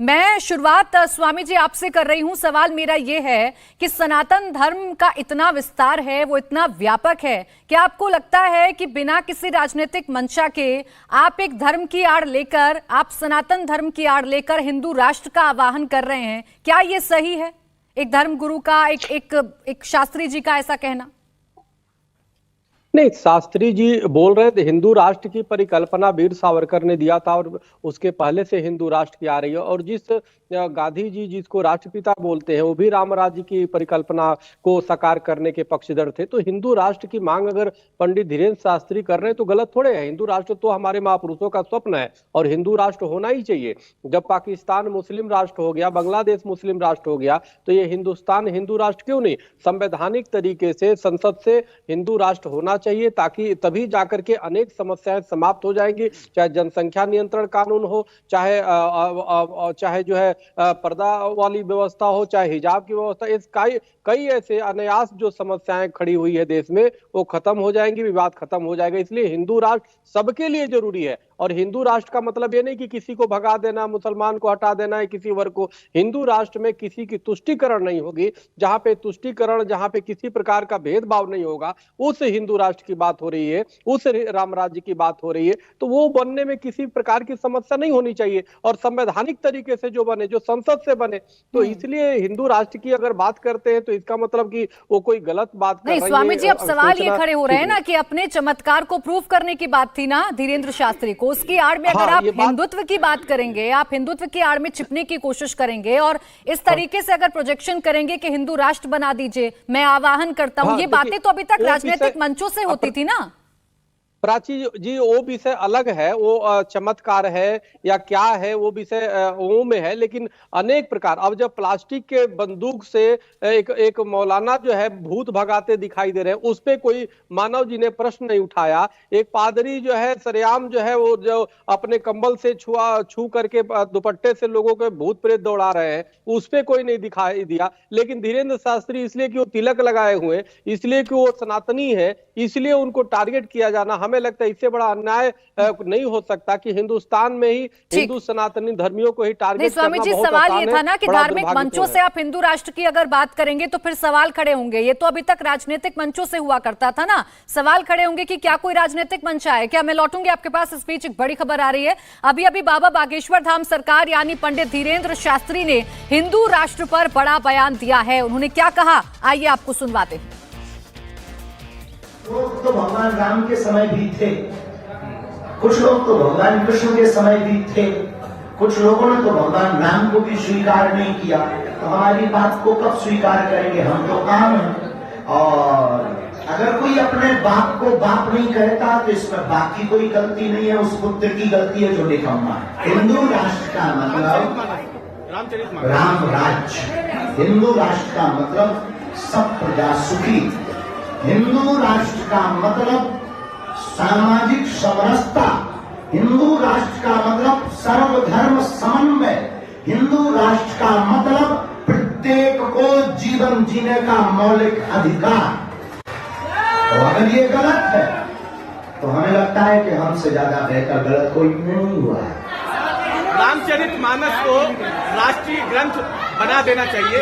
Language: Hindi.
मैं शुरुआत स्वामी जी आपसे कर रही हूं। सवाल मेरा ये है कि सनातन धर्म का इतना विस्तार है, वो इतना व्यापक है, क्या आपको लगता है कि बिना किसी राजनीतिक मंशा के आप एक धर्म की आड़ लेकर, आप सनातन धर्म की आड़ लेकर हिंदू राष्ट्र का आवाहन कर रहे हैं? क्या ये सही है? एक धर्म गुरु का, एक शास्त्री जी का ऐसा कहना? नहीं, शास्त्री जी बोल रहे थे हिंदू राष्ट्र की परिकल्पना वीर सावरकर ने दिया था और उसके पहले से हिंदू राष्ट्र की आ रही है। और जिस गांधी जी जिसको राष्ट्रपिता बोलते हैं, वो भी राम राज्य की परिकल्पना को साकार करने के पक्षधर थे। तो हिंदू राष्ट्र की मांग अगर पंडित धीरेन्द्र शास्त्री कर रहे हैं तो गलत थोड़े है। हिंदू राष्ट्र तो हमारे महापुरुषों का स्वप्न है और हिंदू राष्ट्र होना ही चाहिए। जब पाकिस्तान मुस्लिम राष्ट्र हो गया, बांग्लादेश मुस्लिम राष्ट्र हो गया, तो ये हिंदुस्तान हिंदू राष्ट्र क्यों नहीं? संवैधानिक तरीके से संसद से हिंदू राष्ट्र होना चाहिए, ताकि तभी जाकर के अनेक समस्याएं समाप्त हो जाएंगी। चाहे जनसंख्या नियंत्रण कानून हो, चाहे जो है पर्दा वाली व्यवस्था हो, चाहे हिजाब की व्यवस्था, इस कई ऐसे अनायास जो समस्याएं खड़ी हुई है देश में, वो खत्म हो जाएंगी, विवाद खत्म हो जाएगा। इसलिए हिंदू राष्ट्र सबके लिए जरूरी है। और हिंदू राष्ट्र का मतलब ये नहीं कि किसी को भगा देना, मुसलमान को हटा देना है, किसी वर्ग को। हिंदू राष्ट्र में किसी की तुष्टीकरण नहीं होगी। जहां पे तुष्टीकरण, जहां पे किसी प्रकार का भेदभाव नहीं होगा, उस हिंदू राष्ट्र की बात हो रही है, उस राम राज्य की बात हो रही है। तो वो बनने में किसी प्रकार की समस्या नहीं होनी चाहिए और संवैधानिक तरीके से जो बने, जो संसद से बने। तो इसलिए हिंदू राष्ट्र की अगर बात करते हैं तो इसका मतलब कि वो कोई गलत बात कर रही है। नहीं स्वामी जी, अब सवाल ये खड़े हो रहे हैं ना कि अपने चमत्कार को प्रूव करने की बात थी ना धीरेन्द्र शास्त्री को, उसकी आड़ में अगर आप हिंदुत्व की बात करेंगे, आप हिंदुत्व की आड़ में छिपने की कोशिश करेंगे और इस तरीके से अगर प्रोजेक्शन करेंगे कि हिंदू राष्ट्र बना दीजिए, मैं आवाहन करता हूं, ये बातें तो अभी तक राजनीतिक मंचों से होती थी ना। प्राची जी, वो विषय अलग है, वो चमत्कार है या क्या है, वो विषय वो में है। लेकिन अनेक प्रकार, अब जब प्लास्टिक के बंदूक से एक मौलाना जो है भूत भगाते दिखाई दे रहे हैं, उस पे कोई मानव जी ने प्रश्न नहीं उठाया। एक पादरी जो है सरेआम जो है वो जो अपने कंबल से छू करके दुपट्टे से लोगों के भूत प्रेत दौड़ा रहे हैं, उस पे कोई नहीं दिखाई दिया। लेकिन धीरेन्द्र शास्त्री इसलिए कि वो तिलक लगाए हुए, इसलिए कि वो सनातनी है, इसलिए उनको टारगेट किया जाना, हमें लगता है इससे बड़ा अन्याय नहीं हो सकता कि हिंदुस्तान में ही हिंदू सनातनी धर्मियों को ही टारगेट करना। स्वामी जी, सवाल ये था ना कि धार्मिक मंचों से आप हिंदू राष्ट्र की अगर बात करेंगे तो फिर सवाल खड़े होंगे। ये तो अभी तक राजनीतिक मंचों से हुआ करता था ना, सवाल खड़े होंगे कि क्या कोई राजनीतिक मंच है क्या? मैं लौटूंगी आपके पास। इस बीच एक बड़ी खबर आ रही है। अभी अभी बाबा बागेश्वर धाम सरकार यानी पंडित धीरेन्द्र शास्त्री ने हिंदू राष्ट्र पर बड़ा बयान दिया है। उन्होंने क्या कहा, आइए आपको सुनवाते हैं। लोग तो भगवान राम के समय भी थे, कुछ लोग तो भगवान कृष्ण के समय भी थे, कुछ लोगों ने तो भगवान राम को भी स्वीकार नहीं किया। तो हमारी बात को कब स्वीकार करेंगे? हम तो काम हैं। और अगर कोई अपने बाप को बाप नहीं कहता तो इसमें बाप की कोई गलती नहीं है, उस पुत्र की गलती है जो निकम्मा है। हिंदू राष्ट्र का मतलब राम राज्य, हिंदू राष्ट्र का मतलब सब प्रजा सुखी, हिंदू राष्ट्र का मतलब सामाजिक समरसता, हिंदू राष्ट्र का मतलब सर्वधर्म समन्वय, हिंदू राष्ट्र का मतलब प्रत्येक को जीवन जीने का मौलिक अधिकार। तो अगर ये गलत है तो हमें लगता है कि हमसे ज्यादा बेहतर गलत कोई नहीं हुआ है। रामचरितमानस को राष्ट्रीय ग्रंथ बना देना चाहिए।